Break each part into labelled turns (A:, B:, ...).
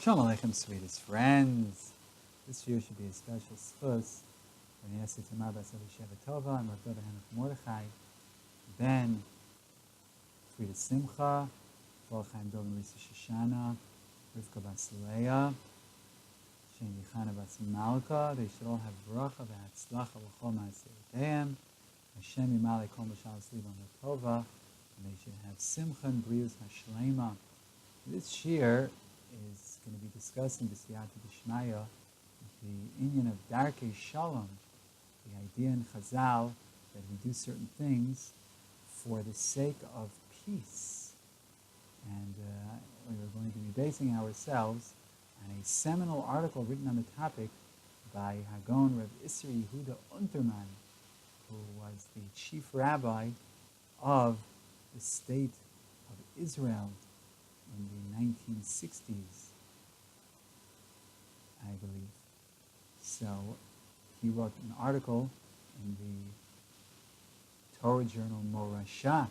A: Shalom Aleichem, sweetest friends. This year should be a special spus. When I asked it to Mar Bas Sheva Tova and Rav Doda Henoch Mordechai, Ben, Frida Simcha, Baal Chaim Dov Marisa Shoshana, Rivka Bas Leah, Shane Yichana Bas Malka. They should all have bracha v'hatzlacha l'chol ma'aseh. Hashem Yimalei Kol Mashal Slivan Tova, and they should have Simcha and Brius Hashlema. This year is going to be discussing the Siyata D'Shmaya, the inyan of Darkei Shalom, the idea in Chazal that we do certain things for the sake of peace. And we are going to be basing ourselves on a seminal article written on the topic by Hagon Rav Isser Yehuda Unterman, who was the chief rabbi of the state of Israel in the 1960s, I believe. So he wrote an article in the Torah journal Morashah,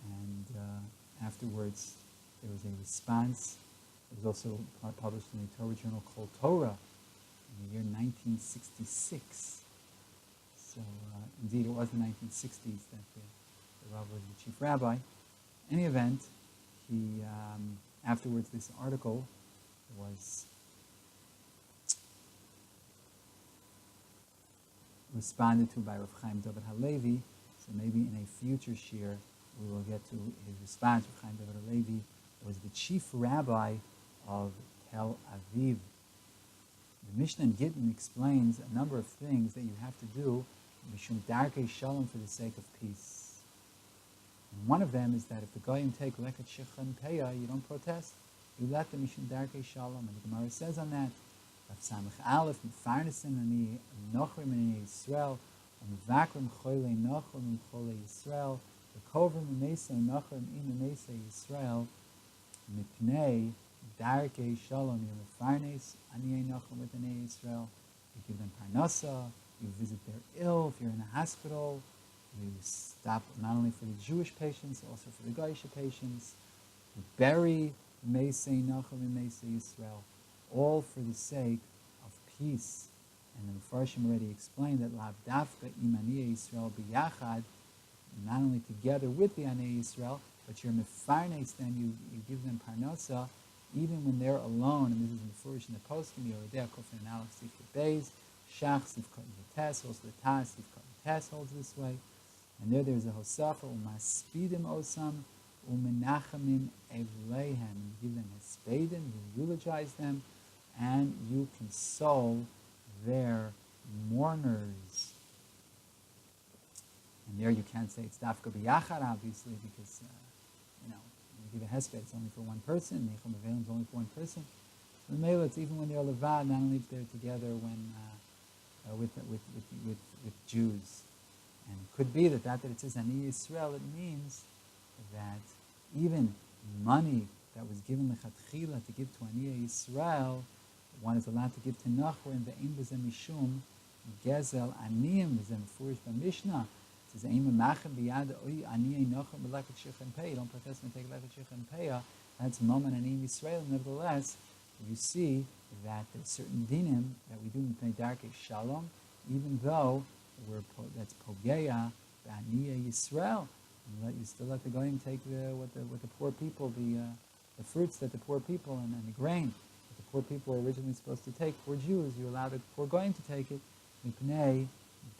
A: and afterwards there was a response. It was also published in the Torah journal Kol Torah in the year 1966. So indeed it was the 1960s that the Rav was the chief rabbi. In any event, he afterwards this article was responded to by Rav Chaim David Halevi. So maybe in a future shir we will get to his response. Rav Chaim David Halevi was the chief rabbi of Tel Aviv. The Mishnah in Gittin explains a number of things that you have to do mishum darkei shalom, for the sake of peace. And one of them is that if the goyim take leket shecha and peah, you don't protest. You let them mishum darkei shalom. And the Gemara says on that, Rav Samech Aleph, Mefarnesim ani nochrim ani Yisrael, Umvakrim choyle nochrim chole Yisrael, V'kovrim imesei nochrim imesei Yisrael, Mipnei darkei shalom, you mefarnes ani nochrim with ani Yisrael. You give them parnasa, you visit their ill if you're in a hospital, you stop not only for the Jewish patients, also for the Goyish patients. You bury Meisei Nachum and Meisei Yisrael, all for the sake of peace. And the Mepharshim already explained that Lav Dafka im Aniyei Yisrael biyachad, not only together with the Aniyei Yisrael, but you're mefarnes them, you give them parnasa, even when they're alone. And this is Mefurish in the poskim, Yoredea Kofin and Alex Sifra Beis, Shach Sifkat V'Tes, also the Tas Sifkat V'Tes holds this way. And there's a hosafa, umaspidim osam, umenachamim evleihem. You give them hespedim, you eulogize them, and you console their mourners. And there you can't say it's dafka b'yachad, obviously, because when you give a hesped, it's only for one person. Necham avelim is only for one person. So the mele, it's even when they're levad, not only if they're together when with Jews. And it could be that it says Ani Yisrael, it means that even money that was given lechatchila to give to Ani Yisrael, one is allowed to give to Nachor, and ve'im b'zeh mishum gezel aniyim b'zeh mefurish b'mishnah. It says eim machem b'yad oy aniyei Nachor b'leket shich and pei. You don't protest and take leket shich and pei. That's moment Ani Yisrael. Nevertheless, you see that there's certain dinim that we do in Pnei Darkei Shalom, even though that's pogeya b'aniyei Yisrael. You still let the goyim take what the poor people, the fruits that the poor people and the grain that the poor people were originally supposed to take. Poor Jews, you allow the poor goyim to take it. Mipnei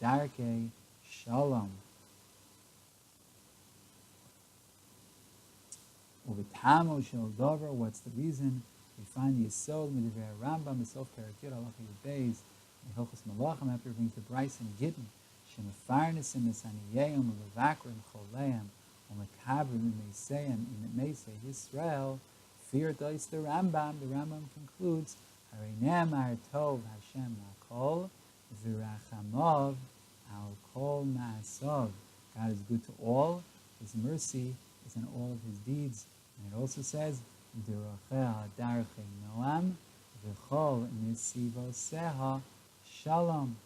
A: Darkei Shalom. Uvitamo shel dover. What's the reason? We find the Yisod Medivrei Rambam, the Sof Perakir Halacha Yudbeis, the Hilchos Malachim, after it brings the Bryce and Gittin, Shemefarnesim Esaniyim, Levakrim Choleim, Omekabrim Meiseyim, Meisei Yisrael. Fear dois the Rambam. The Rambam concludes, Hareinem Ar Tov Hashem Lakol, Virachamov Al Kol Ma'asov. God is good to all. His mercy is in all of his deeds. And it also says, Deracheh Darchei Noam, V'chol Nesivoseha Shalom.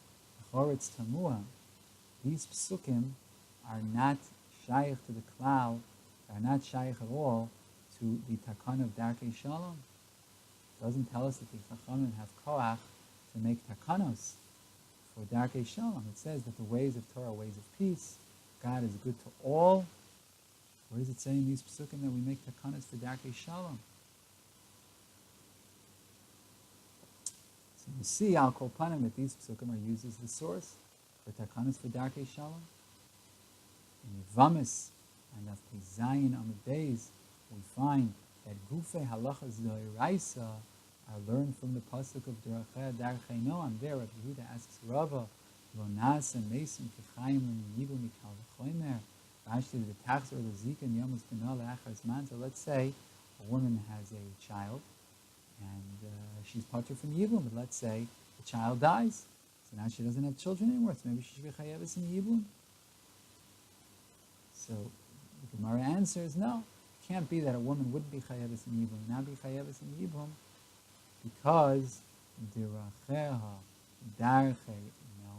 A: Choretz Tamua. These psukim are not shaykh to the klal, are not shaykh at all to the takana of Darkei Shalom. It doesn't tell us that the Chachamim have koach to make takanos for Darkei Shalom. It says that the ways of Torah are ways of peace. God is good to all. Where does it say in these psukim that we make takanos for Darkei Shalom? So you see, Al Kol Panim, that these psukim are used as the source for takanos for Darkei Shalom. In Yevamis and after Zayin Amud Beis, we find that Gufei Halachas D'Oraisa are learned from the pasuk of Darchei Noam. There, Rabbi Yehuda asks Rava, Lo Nasa Mesim Kechayim L'Yibu Mikal V'Choymer. Actually, the tax or the zika and yamas benal achas man. So let's say a woman has a child, and she's patur from yibum. But let's say the child dies, so now she doesn't have children anymore. So maybe she should be chayavis in yibum. So the Gemara answers, no, it can't be that a woman would be chayavis in yibum, not be chayavis in yibum, because diracheha darchei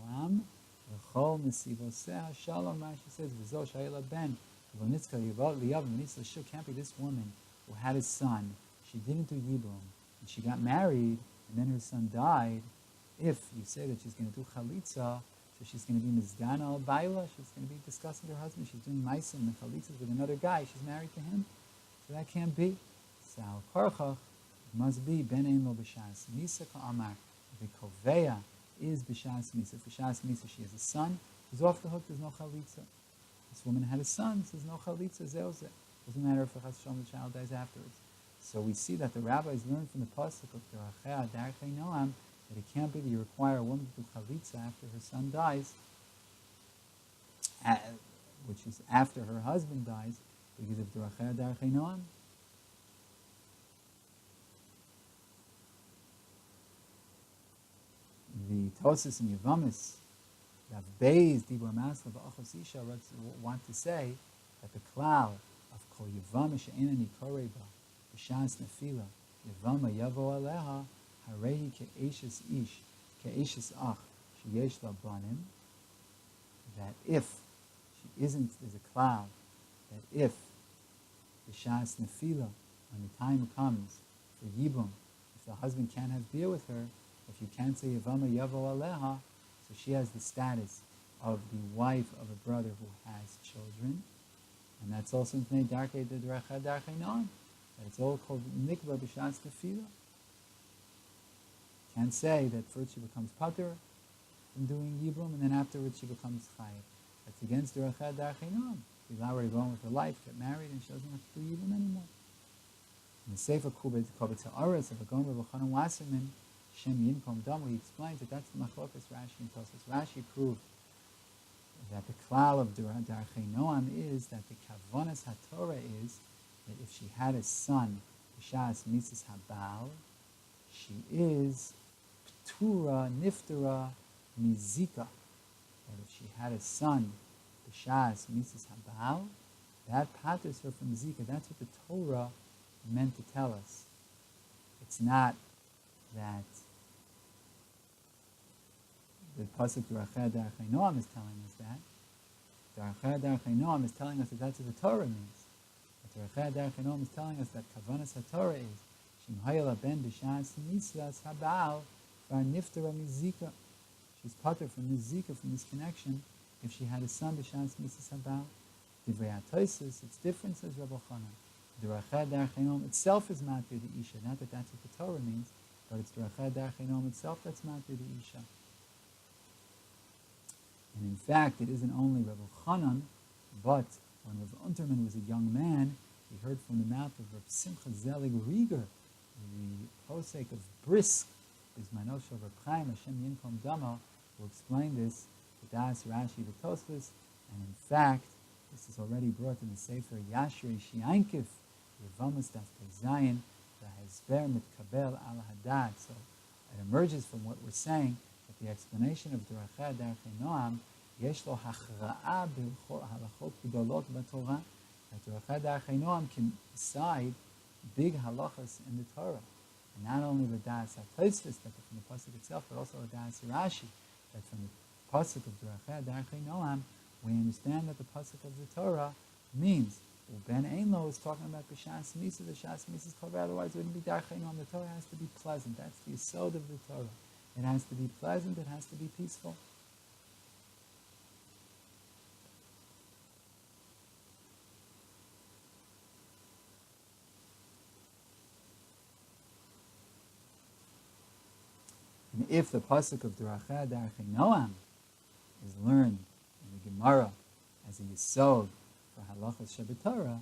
A: noam. Shalom, Rashi says, V'zo shayla ben, V'nitzka liyav v'nitzla shuk. Can't be this woman who had a son. She didn't do yibum, and she got married, and then her son died. If you say that she's going to do chalitza, so she's going to be mizgana al baila, she's going to be discussing her husband, she's doing maisim and chalitzas with another guy, she's married to him. So that can't be. So al karchach must be ben ein lo b'shas misa ka'amar v'koveya is b'shas misa. For shas misa, she has a son. He's off the hook. There's no chalitza. This woman had a son. Says no chalitza. Zelzeh. Doesn't matter if the child dies afterwards. So we see that the rabbis learned from the pasuk of Darchei Darchei Noam that it can't be that you require a woman to do chalitza after her son dies, which is after her husband dies, because of Darchei Darchei Noam. The Tosis and Yevamis, Rav Beis Dibur Masla V'Achos Isha want to say that the klal of Kol Yevam She'ena Nikorei Ba B'Shas Nefila Yevama Yavo Aleha Harehi Ke'eshes Ish Ke'eshes Ach Sheyesh La Banim, that if she isn't, there's a klal that if B'Shas Nefila, when the time comes for Yibum, if the husband can't have beer with her, if you can't say Yavama Yavo Aleha, so she has the status of the wife of a brother who has children. And that's also in Tnei Darkei Darchei Noam, that it's all called Nikba B'Shas Tefillah. Can't say that first she becomes pater from doing Yibum, and then afterwards she becomes Chayiv. That's against Darchei Darchei Noam. She's already going with her life, get married, and she doesn't have to do Yibum anymore. In the Sefer Kubet Ha'aretz of Agon Rav Elchonon Wasserman, Shem Yinkom Dam, he explains that that's the machlokas Rashi and Tosfos. Rashi proved that the klal of Darchei Noam is that the kavanas haTorah is that if she had a son, b'shas mitzvahs habal, she is ptura niftara mizika. That if she had a son, b'shas mitzvahs habal, that paters her from zika. That's what the Torah meant to tell us. It's not that the pasuk Darchei Darchei Noam is telling us that. Darchei Darchei Noam is telling us that that's what the Torah means. But Darchei Darchei Noam is telling us that Kavanas HaTorah is Shim Hayala Ben B'Shas Mitzvahs Habal Var Niftara Mizika. She's pater from this zika, from this connection, if she had a son B'Shas Mitzvahs Habal. Divrei HaTosfos, it's different, says Rabbi Elchonon. Darchei Darchei Noam itself is matir the Isha. Not that that's what the Torah means, but it's Darchei Darchei Noam itself that's matir the Isha. And in fact, it isn't only Rabbi Elchonon, but when Rav Unterman was a young man, he heard from the mouth of Rav Simcha Zelig Rieger, the posek of Brisk, Bismano Shel Rav Chaim Hashem Yinkom Damo, who explained this, the Das Rashi, the Tosfos, and in fact, this is already brought in the Sefer Yashrei Shiankiv, Yevamas Das Zayin, the Hezber Mitkabel Al Hadad. So it emerges from what we're saying, the explanation of Darchei Darchei Noam, yesh lo hachra'a b'halachot gedolot b'Torah. That Darchei Darchei Noam can decide big halachas in the Torah, and not only the Das HaTosfos, that from the pasuk itself, but also the Das Rashi, that from the pasuk of Darchei Darchei Noam, we understand that the pasuk of the Torah means Ben Einlo is talking about the Shas Misa. The Shas Misa is covered, otherwise it wouldn't be Darchenon. The Torah has to be pleasant. That's the yesod of the Torah. It has to be pleasant, it has to be peaceful. And if the pasuk of Deracha Darchei Noam is learned in the Gemara as a yesod for halachas shebetorah,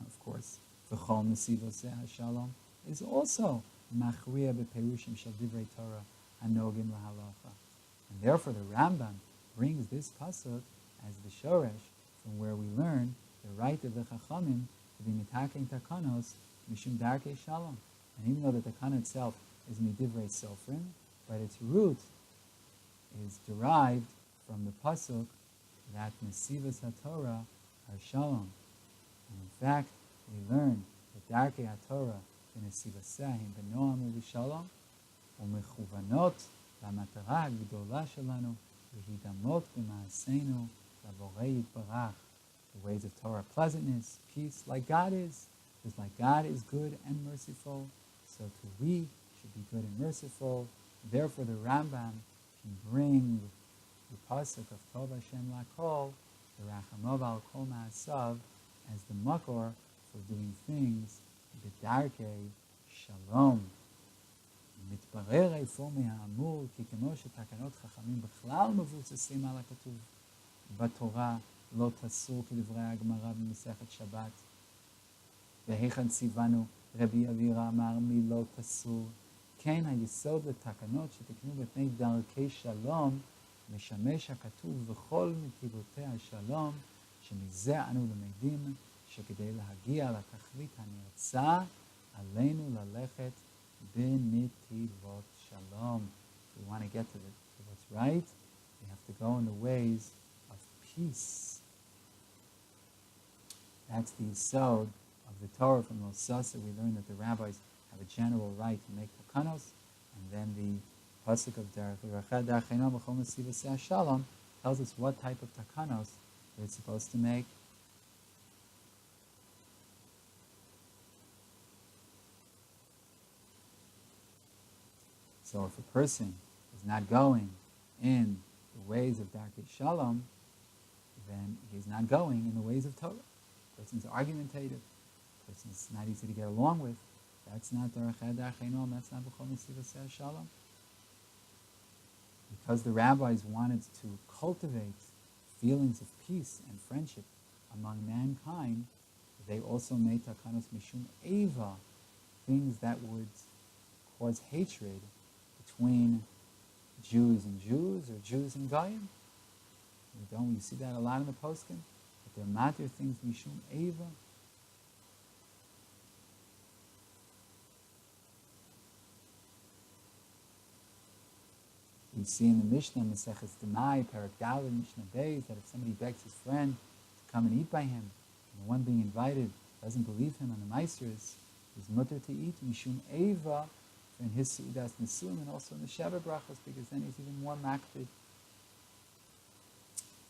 A: of course, v'chol nesivos hashalom is also machriya beperushim shel divrei Torah hanogim lahalacha. And therefore the Rambam brings this pasuk as the shoresh from where we learn the right of the Chachamim to be mitakein takanos mishum darkei shalom. And even though the takana itself is midivrei sofrim, but its root is derived from the pasuk that nesivos haTorah are shalom. And in fact, we learn that darkei haTorah v'nesivosahim b'noam u'v'shalom u'mechuvanot v'amatara hagdola shelanu v'hidamot b'maaseinu v'avorei yitbarach. The ways of Torah, pleasantness, peace, like God is. Just like God is good and merciful, so too we should be good and merciful. Therefore, the Rambam can bring the pasuk of Tov Hashem Lakol, the Rachamov al Kol Ma'asav, as the makor for doing things b'darkei shalom. מתברר איפה מהאמור כי כמו שתקנות חכמים בכלל מבוססים על הכתוב בתורה לא תסור כדברי הגמרא במסכת שבת. והיכן ציוונו רבי אבירא אמר מי לא תסור. כן היסוד לתקנות שתקנו בפני דרכי שלום משמש הכתוב בכל נתיבותי השלום, שמזה אנו למדים שכדי להגיע לתכלית הנרצה עלינו ללכת בנתיבות שלום. If we want to get to what's right, we have to go in the ways of peace. That's the yesod of the Torah from Mosasa. We learn that the rabbis have a general right to make takanos, and then the pasuk of Derech Darchei Noam v'chol nesivos shalom tells us what type of takanos we're supposed to make. So if a person is not going in the ways of Darkei Shalom, then he's not going in the ways of Torah. The person's argumentative. The person's not easy to get along with. That's not Darchei Noam. That's not B'chol Nesivos Shalom. Because the rabbis wanted to cultivate feelings of peace and friendship among mankind, they also made takanos mishum eva, things that would cause hatred between Jews and Jews or Jews and Goyim. You see that a lot in the poskim, that they're matter things mishum eva. We see in the Mishnah, Maseches Demai, Perek Daled, Mishnah Beis, that if somebody begs his friend to come and eat by him, and the one being invited doesn't believe him on the Meisters, he's mutter to eat mishum eva in his Seudas Nesuim and also in the Sheva Brachos, because then he's even more makpid.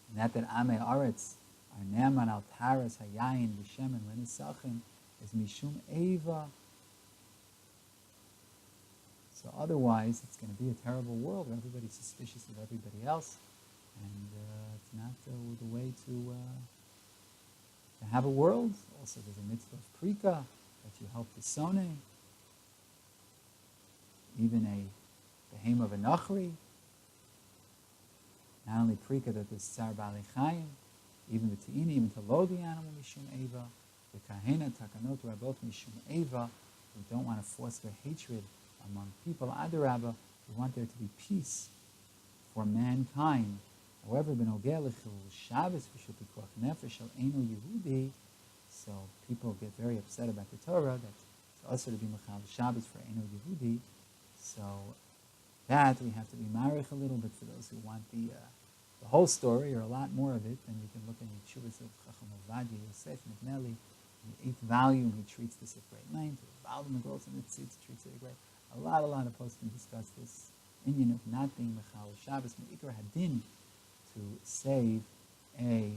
A: And that Amei Aretz, our Ne'aman al Taras Hayayin B'Shem and Lenisachim, is mishum eva. So otherwise, it's going to be a terrible world where everybody's suspicious of everybody else, and it's not the way to have a world. Also, there's a mitzvah of prika, that you help the sone, even the behem of a nachri. Not only prika, that there's tsar b'alei chayim, even the te'ini, even to load the animal mishum eva, the kahena takanot rabot mishum eva. We don't want to foster hatred among people. Adarabba, we want there to be peace for mankind. However, b'nogeh l'chilul Shabbos v'shel pikuach nefesh al eino Yehudi, so people get very upset about the Torah, that it's also to be mechal Shabbos for eino Yehudi. So that we have to be marich a little bit for those who want the whole story or a lot more of it. Then you can look in the Chuvas of Chacham Ovadia Yosef McNelly. In the 8th volume, he treats this at great length. The Baldim Megos and Mitzitz treats it at great. A lot of poskim discuss this inyan of not being mechal Shabbos me'ikar hadin to save a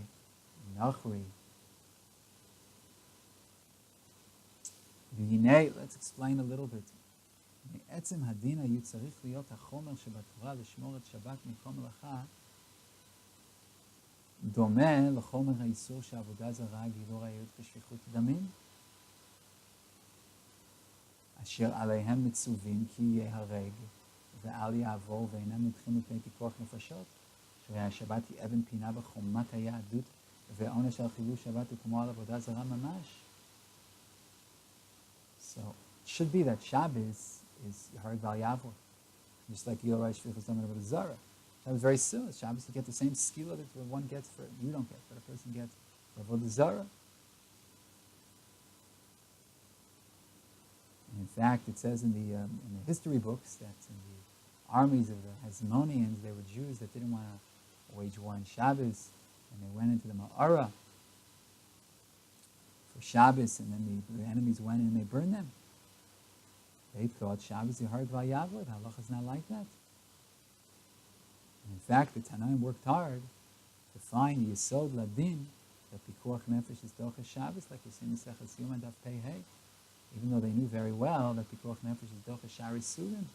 A: nachri Let's explain a little bit. מעצם הדין היו צריך להיות החומר שבתורה לשמור את שבת מכל מלאכה דומה לחומר האיסור שעבודה זרה גילוי עריות ושפיכות דמים, אשר עליהם מצווים כי ייהרג ואל יעבור ואינם נדחים מפני פיקוח נפשות, שהרי השבת היא אבן פינה בחומת היהדות ועונש על חילול שבת הוא כמו על עבודה זרה ממש. So it should be that Shabbos is Yehareg Val Yavor, just like Yorai Shvichus Dam Avodah Zara. Shabbos is very similar. Shabbos you get the same skila that one gets for, you don't get, but a person gets for Avodah Zara. And in fact, it says in the history books that in the armies of the Hasmoneans, they were Jews that didn't want to wage war on Shabbos, and they went into the Ma'ara for Shabbos, and then the enemies went in and they burned them. They thought Shabbos Yehareg Val Yavor. The halacha is not like that. And in fact, the Tanaim worked hard to find Yesod Ladin that Pikuach Nefesh is Docha Shabbos, like we see in Seches Yom Daf Pei Hey, even though they knew very well that Pikuach Nefesh is Docha Shari Surim.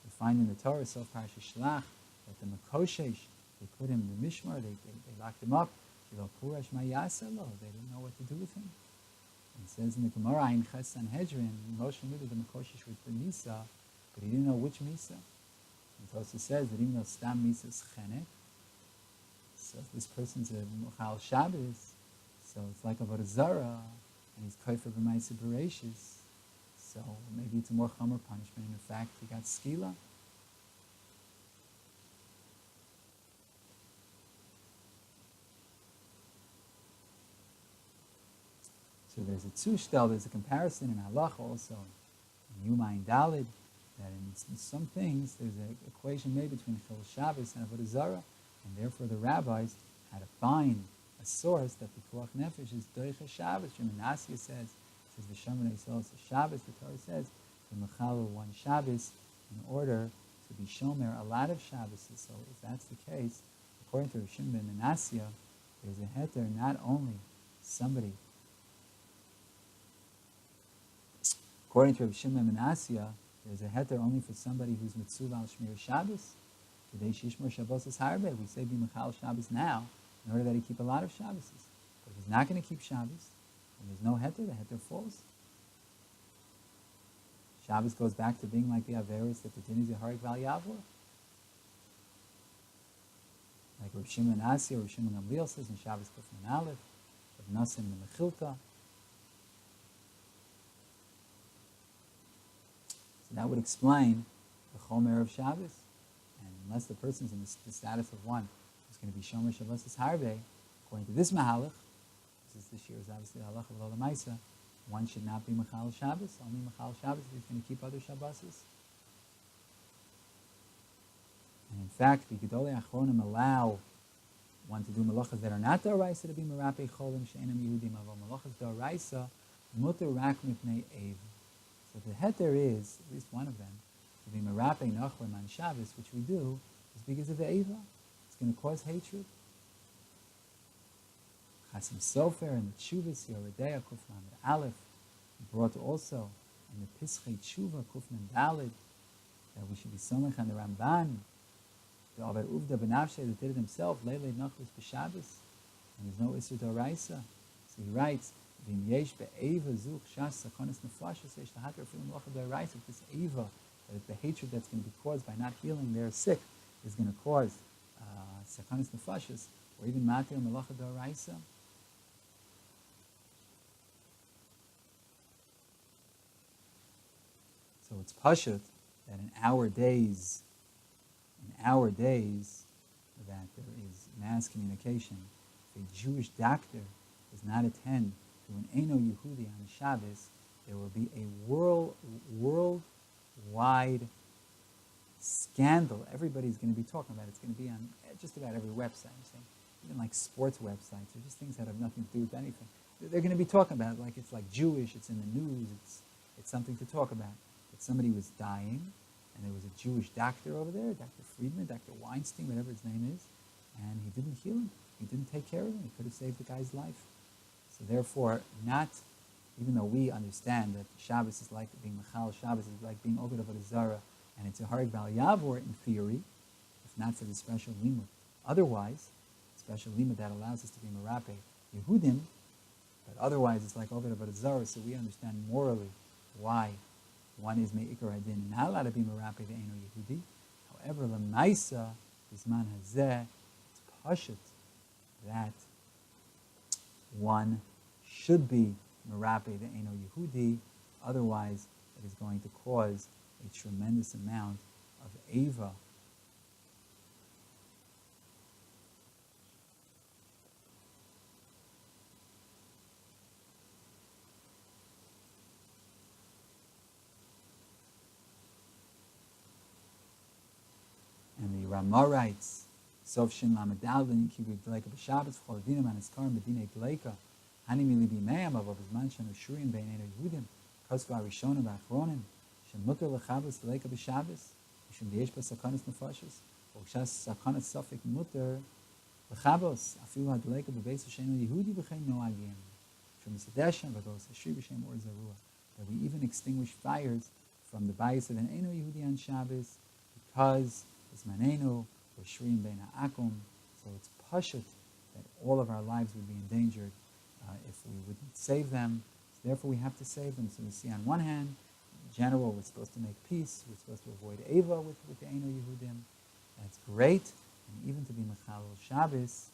A: We find in the Torah, Sof Parashat Shlach, that the Makoshesh, they put him in the Mishmar, they locked him up. They didn't know what to do with him. And it says in the Gemara, Ayin Ches Sanhedrin, Moshe knew that the Makoshesh was the Misa, but he didn't know which Misa. And it also says that even though Stam Misa is Chenek, so if this person's a Muchal Shabbos, so it's like Avodah Zara, and he's Kofer B'Maisa Bereshis, so maybe it's a more Chomer punishment, and in fact he got Skila. So there's a Tzushtel, there's a comparison in Halach also, in Yuma and Dalid, that in some things there's an equation made between Chil Shabbos and Avodah Zara, and therefore the rabbis had to find a source that the Pikuach Nefesh is Doicha Shabbos. Shemanasya says V'shomer Yisrael is Shabbos. The Torah says the Mechal one Shabbos in order to be Shomer a lot of Shabbos. So if that's the case, according to Rav Shimon ben Menasya, there's a heter not only somebody. According to Rav Shimon ben Menasya, there's a heter only for somebody who's Mitzuv al Shmir Shabbos. Today Shishmor Shabbos is Harbe. We say be Mechal Shabbos now in order that he keep a lot of Shabbos. But if he's not going to keep Shabbos, and there's no heter, the heter falls. Shabbos goes back to being like the Averis that the din is Yehareg Val Yavor. Like Rav Shimon Asya, Rav Shimon Gamliel says in Shabbos Kufman Aleph, Rav Nassim the Mechilta. So that would explain the Chomer of Shabbos. And unless the person's in the status of one who's going to be Shomer Shabbos is Harbe, according to this Mahalach, this year is obviously the halacha of Lola Maisa, one should not be Mechal Shabbos, only Mechal Shabbos if he's going to keep other Shabboses. And in fact, the Gedolei Achronim allow one to do malachas that are not D'oraisa to be Merapei Cholim She'enam Yehudim, although malachas D'oraisa muter rak mipnei Eiv. So the heter is, at least one of them, to be Merapei Nachrim on Shabbos, which we do, is because of the Eiva. It's going to cause hatred. Chasim Sofer and the Tshuvas Yoredea Kufman Aleph brought also in the Pischei Tshuva Kufman Dalid that we should be somech on the Ramban, the Aver Uvda Benavshe that did it himself, Leilei Nachlis B'Shabbos, and there's no Isur D'oraisa. So he writes, V'im yesh be'eva zuch shas sakonis nefashos yesh lahater filim locha D'oraisa. This Eva, that the hatred that's going to be caused by not healing their sick is going to cause sakonis nefashos, or even matir melacha D'oraisa. So it's pashut that in our days, that there is mass communication. If a Jewish doctor does not attend to an Eino Yehudi on Shabbos, there will be a worldwide scandal. Everybody's going to be talking about it. It's going to be on just about every website. I'm saying, even like sports websites or just things that have nothing to do with anything. They're going to be talking about it like it's like Jewish. It's in the news. It's something to talk about. That somebody was dying, and there was a Jewish doctor over there, Dr. Friedman, Dr. Weinstein, whatever his name is, and he didn't heal him. He didn't take care of him. He could have saved the guy's life. So therefore, not even though we understand that Shabbos is like being Machal, Shabbos is like being Oged Avodah Zarah, and it's a Harig Bal Yavor in theory, if not for the special limud. Otherwise, special limud that allows us to be Merape Yehudim, but otherwise it's like Oged Avodah Zarah, so we understand morally why one is Me'ikar Hadin, not allowed to be Merape the Eino Yehudi. However, L'maisa, Bisman Hazeh, it's Pashut that one should be Merape the Eino Yehudi, otherwise it is going to cause a tremendous amount of Ava. And the Ramah writes, Sof Shin Lamed Dalvin Kibu Dleika B'Shabbos V'chol Dinim Aniskar Medinei Dleika Hani Milibi Me'am Avav Zman Shenu Shurim Bein Eino Yehudim Kosva Rishonim V'Achronim Shem Muker L'Chabos Dleika B'Shabbos Mishum Yesh Ba Sakanas Nefashos V'Kshas Sakanas Safik Muter L'Chabos Afilu HaDleika B'Beis Shenu Yehudi V'Chein Noagim Shem Yisadeshem V'Gos Hashri B'Shem Or Zarua, that we even extinguish fires from the bias of an Eino Yehudi on Shabbos because it's Manenu, we're Shrim Bein Ha'akum, so it's Pashut that all of our lives would be endangered if we wouldn't save them. So therefore we have to save them. So we see on one hand, in general, we're supposed to make peace, we're supposed to avoid Ava with the Eino Yehudim. That's great. And even to be Mechalel Shabbos,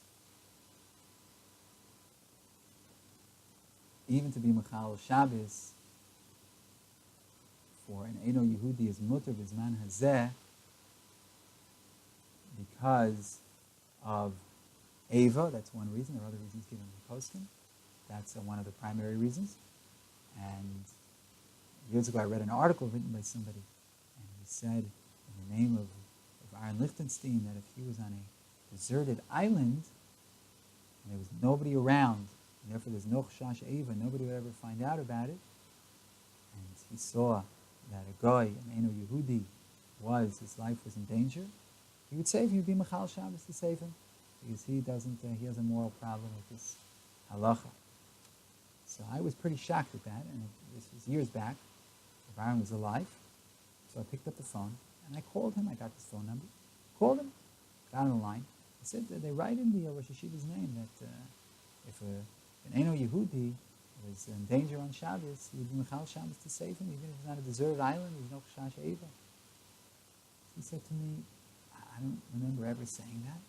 A: for an Eino Yehudi is Mutter B'Zman Hazeh, because of Ava. That's one reason. There are other reasons given in the posting. That's one of the primary reasons. And years ago I read an article written by somebody, and he said in the name of Aaron Lichtenstein that if he was on a deserted island and there was nobody around, and therefore there's no Chashash Ava, nobody would ever find out about it, and he saw that a guy, an Eino Yehudi, his life was in danger, he would save him. He would be Machal Shabbos to save him, because he has a moral problem with this halacha. So I was pretty shocked at that, and this was years back. If Aaron was alive, so I picked up the phone and I called him. I got his phone number, called him, got on the line. I said that they write in the Rosh Hashiva's name that if an Eino Yehudi was in danger on Shabbos, he would be Machal Shabbos to save him, even if he's on a deserted island. There's no Chashash Eva. He said to me, I don't remember ever saying that.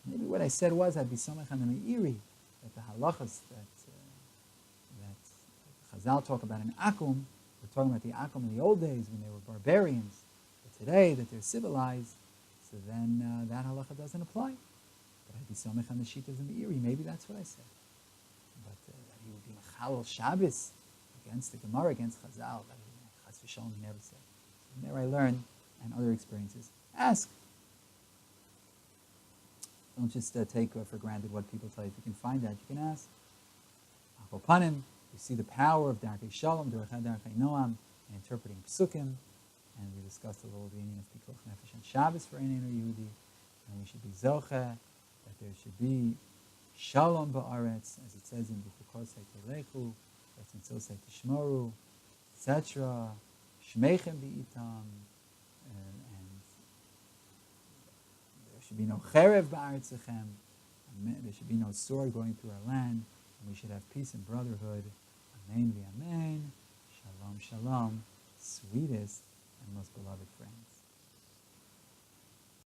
A: Maybe what I said was I'd be Samech on the Meiri, that the halachas that Chazal talk about in Akum, we're talking about the Akum in the old days when they were barbarians, but today that they're civilized, so then that halacha doesn't apply. But I'd be Samech on the sheet of the Meiri. Maybe that's what I said. But that he would be Mechalel Shabbos against the Gemara, against Chazal, that Chas v'Shalom he never said. So there I learned, and other experiences. Ask. Don't just take for granted what people tell you. If you can find that, you can ask. Akopanim, you see the power of Darkei Shalom, Darkei Noam, and interpreting Psukim. And we discussed a little the meaning of Pikuach Nefesh and Shabbos for Ein Eino Yehudi. And we should be Zoche, that there should be Shalom Ba'aretz, as it says in B'chukosei Telechu, V'tzimtzosei Tishmoru, etc. Shmeichem B'itam, and there should be no Cherev Ba'aretzechem, there should be no sword going through our land, and we should have peace and brotherhood. Amen v'amen. Shalom, shalom, sweetest and most beloved friends.